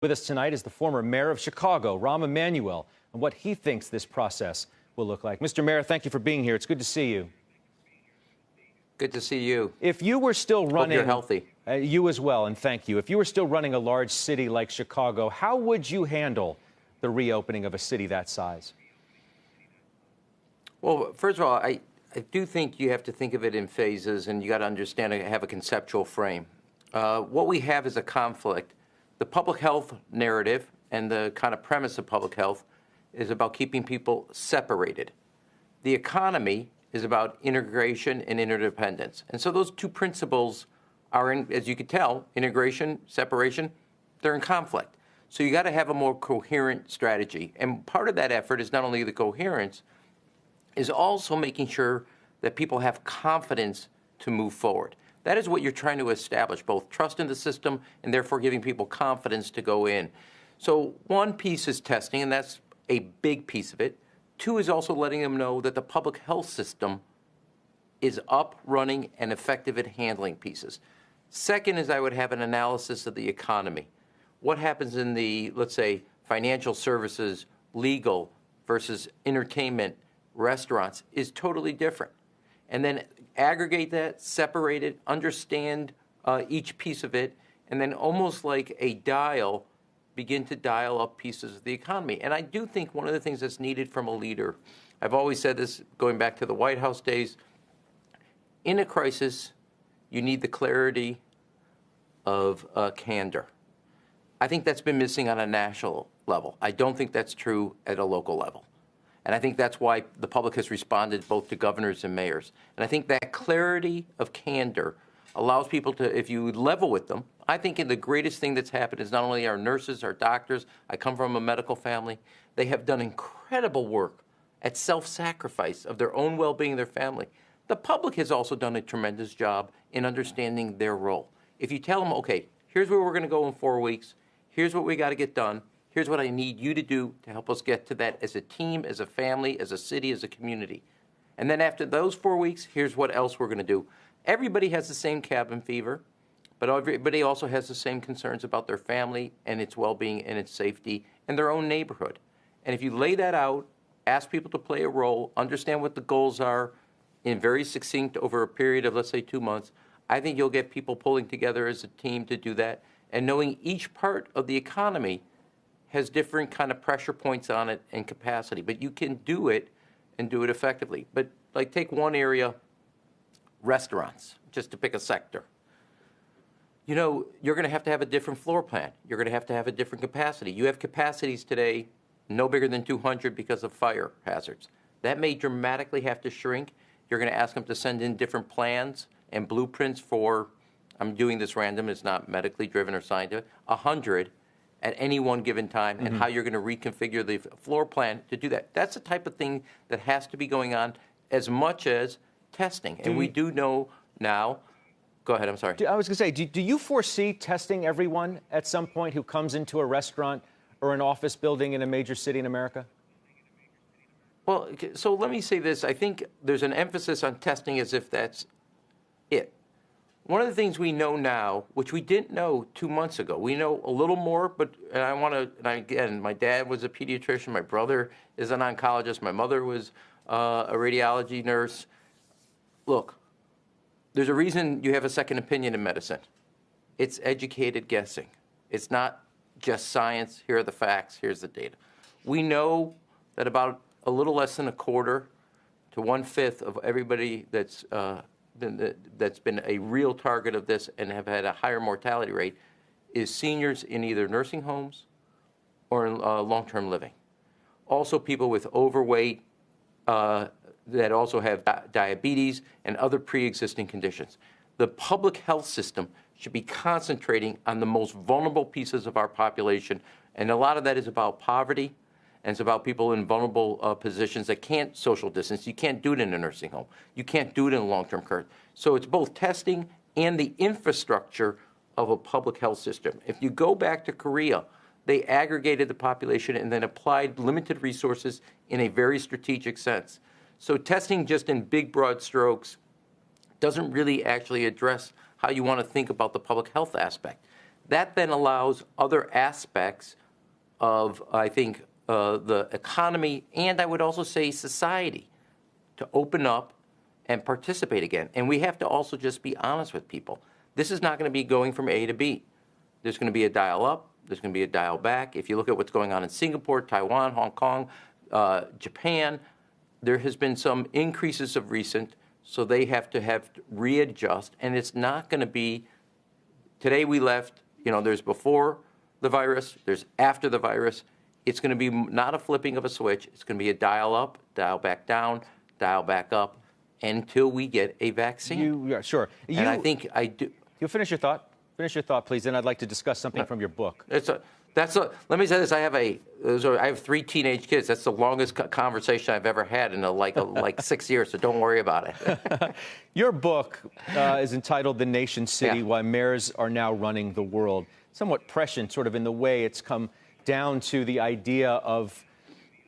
With us tonight is the former mayor of Chicago, Rahm Emanuel, and what he thinks this process will look like. Mr. Mayor, thank you for being here. It's good to see you. Good to see you. If you were still running... Hope you're healthy. You as well, and thank you. If you were still running a large city like Chicago, how would you handle the reopening of a city that size? Well, first of all, I do think you have to think of it in phases, and you got to understand and have a conceptual frame. What we have is a conflict. The public health narrative and the kind of premise of public health is about keeping people separated. The economy is about integration and interdependence. And so those two principles are, as you can tell, integration, separation, they're in conflict. So you got to have a more coherent strategy. And part of that effort is not only the coherence, is also making sure that people have confidence to move forward. That is what you're trying to establish, both trust in the system and therefore giving people confidence to go in. So one piece is testing, and that's a big piece of it. Two is also letting them know that the public health system is up, running, and effective at handling pieces. Second is I would have an analysis of the economy. What happens in the, let's say, financial services, legal versus entertainment, restaurants is totally different. And then aggregate that, separate it, understand each piece of it, and then almost like a dial, begin to dial up pieces of the economy. And I do think one of the things that's needed from a leader, I've always said this going back to the White House days, in a crisis, you need the clarity of candor. I think that's been missing on a national level. I don't think that's true at a local level. And I think that's why the public has responded both to governors and mayors. And I think that clarity of candor allows people to, if you level with them, I think the greatest thing that's happened is not only our nurses, our doctors, I come from a medical family, they have done incredible work at self-sacrifice of their own well-being, their family. The public has also done a tremendous job in understanding their role. If you tell them, okay, here's where we're going to go in 4 weeks, here's what we got to get done, here's what I need you to do to help us get to that as a team, as a family, as a city, as a community. And then after those 4 weeks, here's what else we're going to do. Everybody has the same cabin fever, but everybody also has the same concerns about their family and its well-being and its safety and their own neighborhood. And if you lay that out, ask people to play a role, understand what the goals are in very succinct over a period of, let's say, 2 months, I think you'll get people pulling together as a team to do that. And knowing each part of the economy has different kind of pressure points on it and capacity, but you can do it and do it effectively. But like take one area, restaurants, just to pick a sector. You know, you're going to have a different floor plan. You're going to have a different capacity. You have capacities today no bigger than 200 because of fire hazards. That may dramatically have to shrink. You're going to ask them to send in different plans and blueprints for, I'm doing this random, it's not medically driven or scientific, 100 at any one given time, and how you're going to reconfigure the floor plan to do that. That's the type of thing that has to be going on as much as testing. And we do know now, go ahead, I'm sorry. I was going to say, do you foresee testing everyone at some point who comes into a restaurant or an office building in a major city in America? Well, so let me say this. I think there's an emphasis on testing as if that's it. One of the things we know now, which we didn't know 2 months ago, we know a little more, but again, my dad was a pediatrician, my brother is an oncologist, my mother was a radiology nurse. Look, there's a reason you have a second opinion in medicine. It's educated guessing. It's not just science, here are the facts, here's the data. We know that about a little less than a quarter to 1/5 of everybody that's been a real target of this and have had a higher mortality rate is seniors in either nursing homes or in long-term living. Also people with overweight that also have diabetes and other pre-existing conditions. The public health system should be concentrating on the most vulnerable pieces of our population, and a lot of that is about poverty, and it's about people in vulnerable positions that can't social distance. You can't do it in a nursing home. You can't do it in a long-term care. So it's both testing and the infrastructure of a public health system. If you go back to Korea, they aggregated the population and then applied limited resources in a very strategic sense. So testing just in big, broad strokes doesn't really actually address how you want to think about the public health aspect. That then allows other aspects of, I think, the economy, and I would also say society, to open up and participate again. And we have to also just be honest with people. This is not going to be going from A to B. There's going to be a dial up. There's going to be a dial back. If you look at what's going on in Singapore, Taiwan, Hong Kong, Japan, there has been some increases of recent, so they have to readjust. And it's not going to be, today we left, there's before the virus, there's after the virus. It's going to be not a flipping of a switch. It's going to be a dial up, dial back down, dial back up, until we get a vaccine. Yeah, sure. And I think I do. You finish your thought. Finish your thought, please. Then I'd like to discuss something from your book. Let me say this. I have 3 teenage kids. That's the longest conversation I've ever had in like 6 years, so don't worry about it. Your book is entitled The Nation City, Yeah. Why Mayors Are Now Running the World. Somewhat prescient, sort of in the way it's come down to the idea of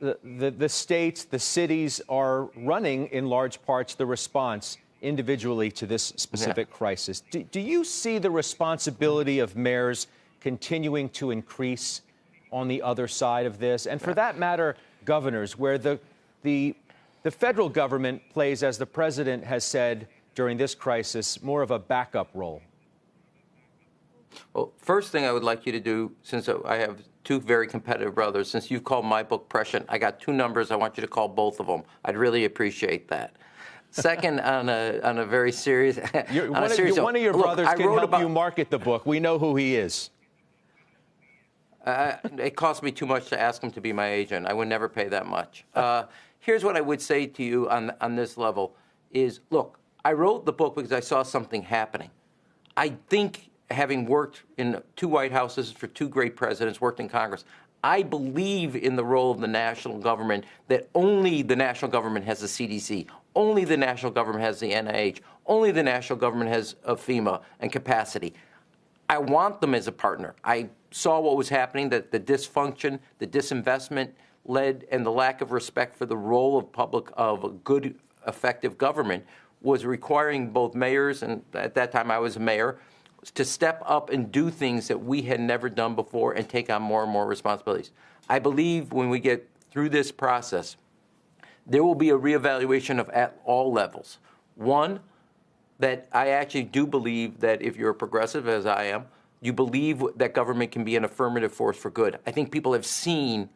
the states, the cities are running, in large parts, the response individually to this specific crisis. Do you see the responsibility of mayors continuing to increase on the other side of this? And for that matter, governors, where the federal government plays, as the president has said during this crisis, more of a backup role? Well, first thing I would like you to do, since I have 2 very competitive brothers, since you've called my book prescient, I got 2 numbers. I want you to call both of them. I'd really appreciate that. Second, on a very serious, one of your brothers can help you market the book. We know who he is. It cost me too much to ask him to be my agent. I would never pay that much. Here's what I would say to you on this level is, look, I wrote the book because I saw something happening. I think, having worked in 2 White Houses for 2 great presidents, worked in Congress, I believe in the role of the national government, that only the national government has the CDC, only the national government has the NIH, only the national government has FEMA and capacity. I want them as a partner. I saw what was happening, that the dysfunction, the disinvestment led, and the lack of respect for the role of a good, effective government was requiring both mayors, and at that time I was a mayor, to step up and do things that we had never done before and take on more and more responsibilities. I believe when we get through this process, there will be a reevaluation at all levels. One, that I actually do believe that if you're a progressive, as I am, you believe that government can be an affirmative force for good. I think people have seen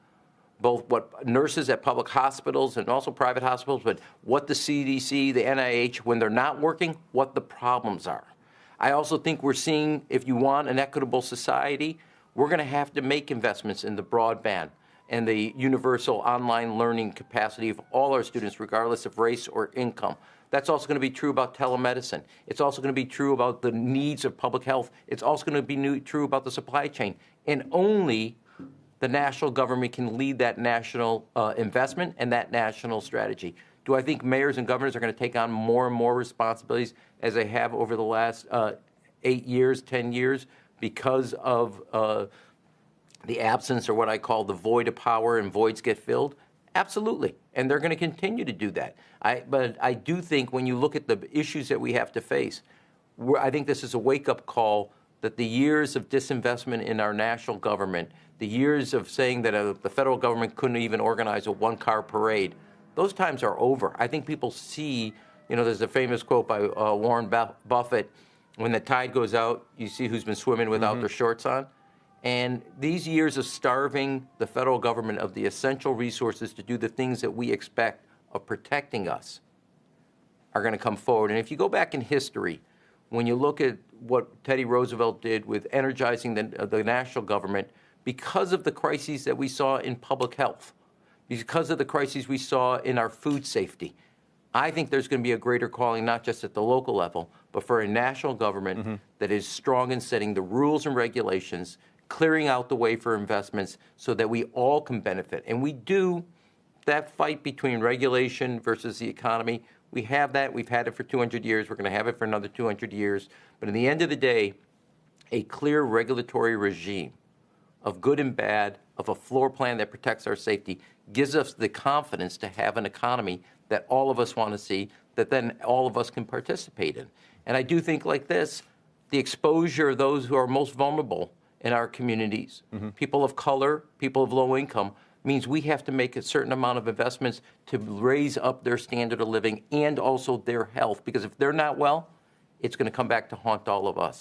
both what nurses at public hospitals and also private hospitals, but what the CDC, the NIH, when they're not working, what the problems are. I also think we're seeing, if you want an equitable society, we're going to have to make investments in the broadband and the universal online learning capacity of all our students, regardless of race or income. That's also going to be true about telemedicine. It's also going to be true about the needs of public health. It's also going to be true about the supply chain. And only the national government can lead that national investment and that national strategy. Do I think mayors and governors are going to take on more and more responsibilities as they have over the last 8 years, 10 years, because of the absence, or what I call the void of power, and voids get filled? Absolutely. And they're going to continue to do that. But I do think when you look at the issues that we have to face, I think this is a wake-up call that the years of disinvestment in our national government, the years of saying that the federal government couldn't even organize a 1-car parade, those times are over. I think people see, there's a famous quote by Warren Buffett, when the tide goes out, you see who's been swimming without their shorts on. And these years of starving the federal government of the essential resources to do the things that we expect of protecting us are going to come forward. And if you go back in history, when you look at what Teddy Roosevelt did with energizing the national government, because of the crises that we saw in public health, because of the crises we saw in our food safety, I think there's going to be a greater calling, not just at the local level, but for a national government that is strong in setting the rules and regulations, clearing out the way for investments so that we all can benefit. And we do that fight between regulation versus the economy. We have that. We've had it for 200 years. We're going to have it for another 200 years. But in the end of the day, a clear regulatory regime of good and bad, of a floor plan that protects our safety, gives us the confidence to have an economy that all of us want to see, that then all of us can participate in. And I do think like this, the exposure of those who are most vulnerable in our communities, people of color, people of low income, means we have to make a certain amount of investments to raise up their standard of living and also their health. Because if they're not well, it's going to come back to haunt all of us.